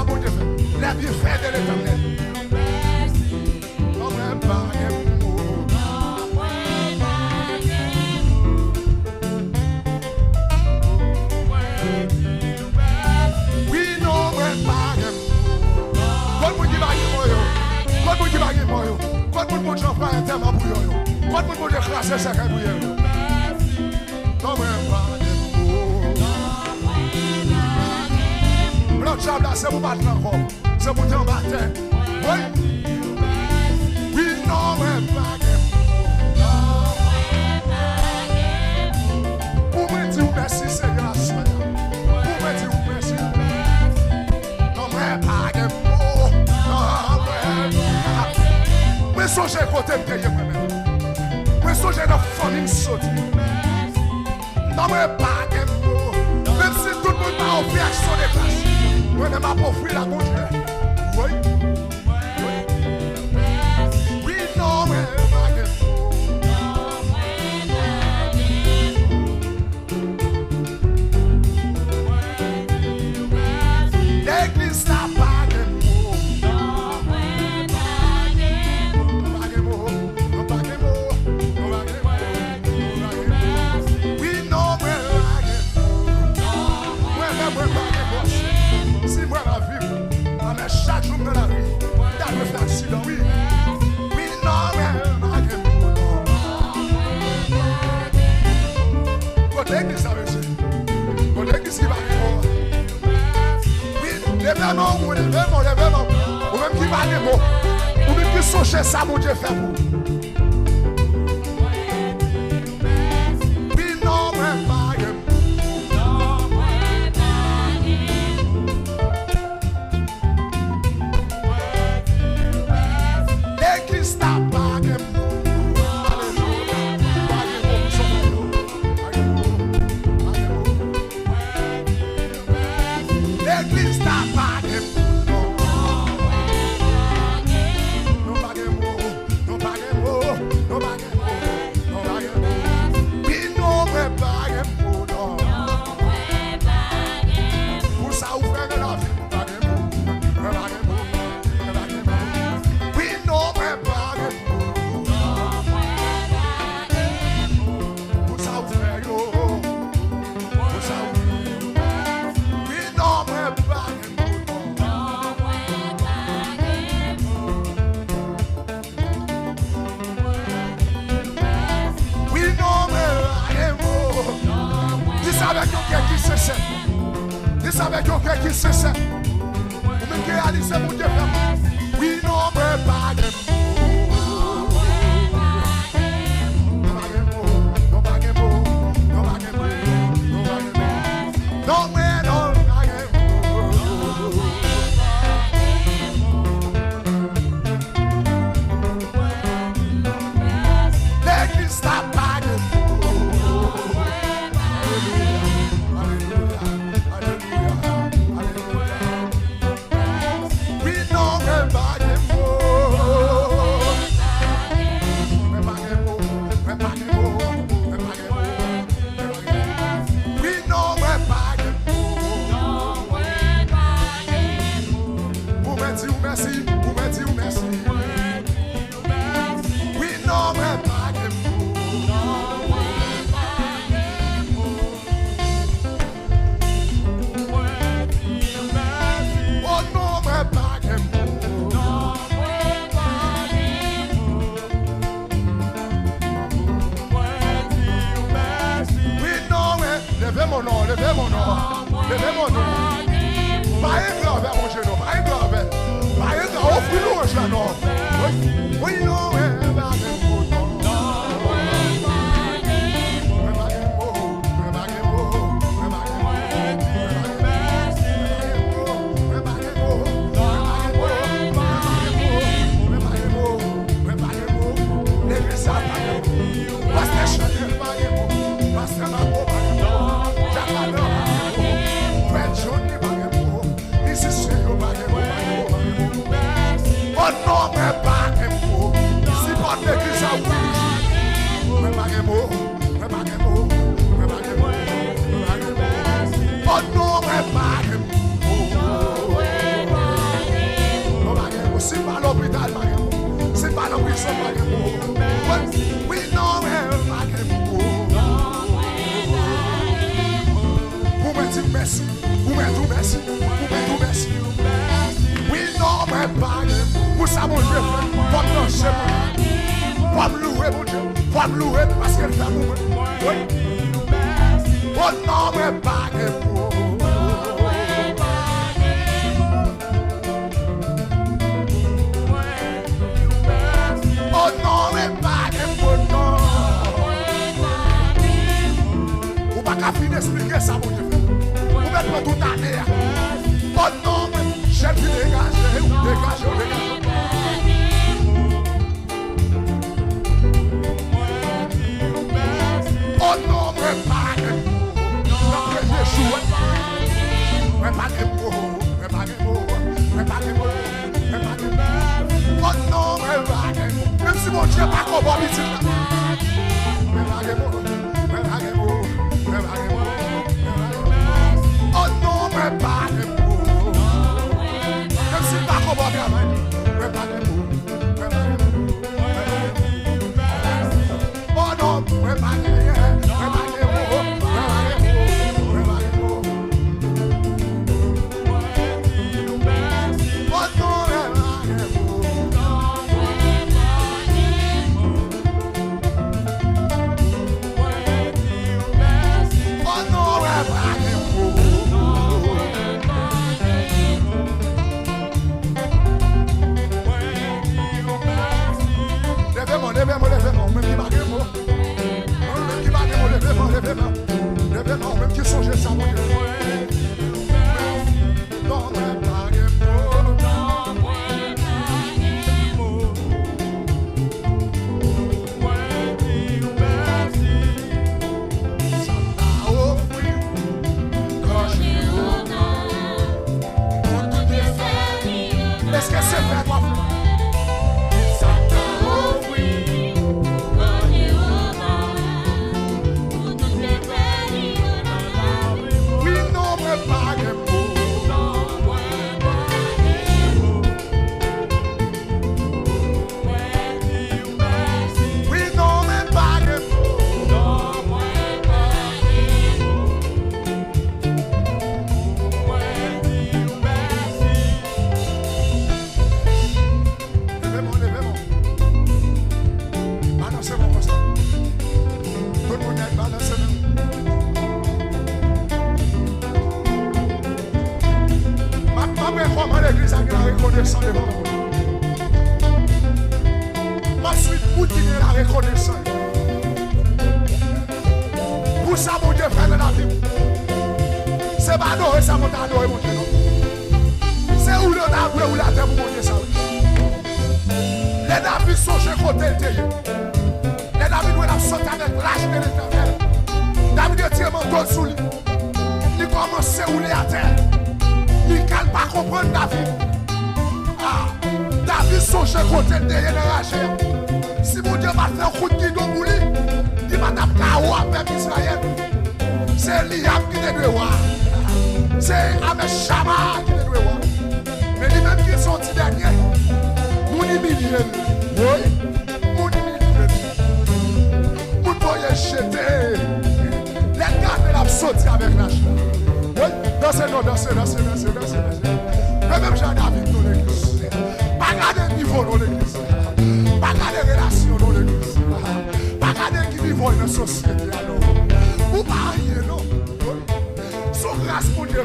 bon Dieu fait. Les bienfaits de l'Éternel. Non, mais pas oui, non, mais pas quand vous dites quand vous dites quand vous dites j'en prends un terme pour vous, quand vous dites classer ça pour vous. Non, mais pas l'autre chambre là, c'est pour battre encore. C'est pour t'en battre. Oui. Oui, non, mais pas pour me dire merci, Seigneur. Pour me dire merci. Non, mais pas mais songez côté de moi-même. Mais songez dans la famille saute. Non, mais pas même si tout le monde va offrir action de place. Moi, je m'a offrir la bouche. Oui. Oui, non, mais pas l'église n'a pas de mots. Oui, non, mais si moi la vie, chaque jour de la vie, t'as le fait accident, oui. Oui, non, mais quand l'église a réussi, quand l'église qui va arriver, oui, les verments, ou même qui va arriver, ou même qui sont chez ça, mon Dieu fait pour. Oui, non, mais pas. Dis avec ton cœur qui se sait. Ou même qui réalise mon Dieu. Oui, non, mais pas de levez mon nom. Levez mon nom. Pas un grand vers mon genou. Pas un grand vers. Pas un grand. Offre-nous un genou. Oui, non, Pastor l'hôpital, c'est pas dans la prison, oui, non, vous me dites merci, vous me dites merci, vous me dites merci. Oui, non, mais pas pour ça, mon Dieu, pour me lancer, pour me louer, mon Dieu, pour me louer parce qu'elle fait pour moi. Oui. Oh non, mais pas pour. Oh non, mais pas pour non. Vous pas qu'à finir d'expliquer ça, mon Dieu. Vous mettez tout à terre. Oh non, mais j'ai pu dégager, dégager. Oh non, mais pas oh non, même si mon Dieu pas comme oh non, mais pas même si pas comme oh non, mais pas levez-moi, même qui songe ça, mon Dieu. Non, mais pas de mots. Ça t'a offert quand j'ai pour tout défaire. Est-ce que c'est vrai, toi? L'église a la reconnaissance devant moi. Ensuite, vous dites la reconnaissance. Pour ça, mon Dieu, frère de la vie. C'est pas adorer ça, mon adorer, mon Dieu. C'est où le navire ou la terre pour mon Dieu, ça. Les navires sont chez côté le terre. Les navires doivent sauter avec l'âge de l'éternel. David a tiré mon dos sous lui. Il commence à rouler à terre. Il ne peut pas comprendre David. Ah, David songe côté derrière le rage. Si mon Dieu va faire un coup de guidon pour lui, il va taper KO avec Israël. C'est Liam qui te doit voir. C'est Ahmed Shama qui te doit voir. Mais lui-même qui est sorti dernier, mon humilié. Oui, mon humilié. Mon voyage jeté. Les gars de la sauté avec la chaîne. Dansez. Même Jean-David dans l'église. Pas garder niveau dans l'église. Pas garder relation dans l'église. Pas garder qui vivent dans la société. Vous mariez, non? Son grâce pour Dieu.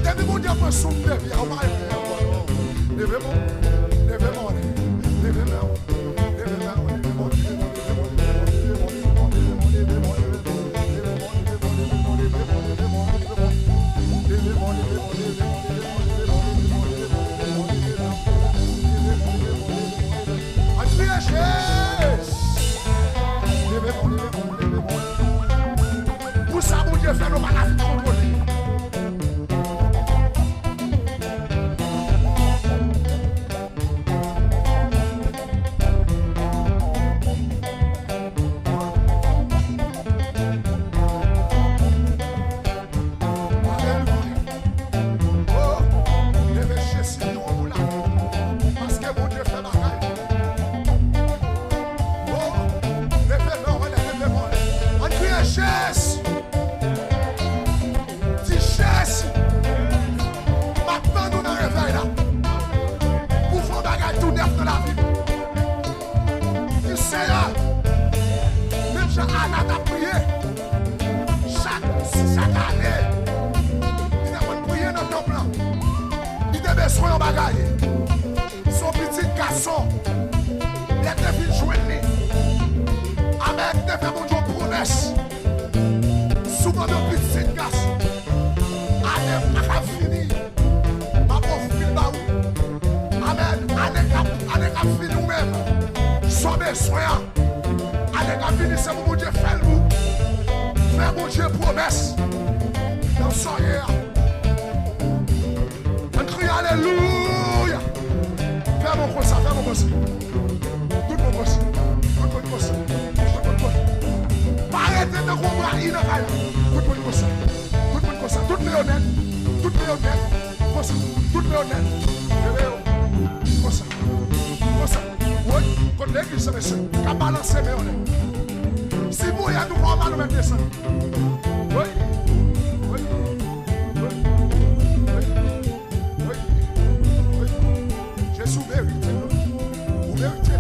Depuis mon Dieu, pour son Dieu, on va aller. Levez-moi. Pour ça, mon Dieu, fait le mal à vie contrôler. t'es besoin en bagaille. Son petit garçon, il était venu joindre. Amen, t'es fait mon Dieu promesse. Souvent, le petit garçon, allez, pas fini. Ma pauvre fille, amen, allez, fini nous-mêmes. Sois besoin. Allez, venir, c'est mon Dieu, fais-le. Fais mon Dieu promesse. Dans son hier. On crie alléluia. Fais mon conseil, fais mon conseil. Tout mon conseil. Tout mon conseil. Tout mon conseil. Pas arrêter de comprendre, il n'a pas. Tout mon conseil. Tout mon conseil. Tout millionnaire. Tout millionnaire. Conseil. Tout millionnaire. Conseil. Conseil. Oui, quand l'église, monsieur, qu'a balancé mes honnêtes. Si vous y a nous on va nous mettre descendre. Oui. Oui. Oui. Oui. Oui. Oui. Jésus vérité. Vous vérité.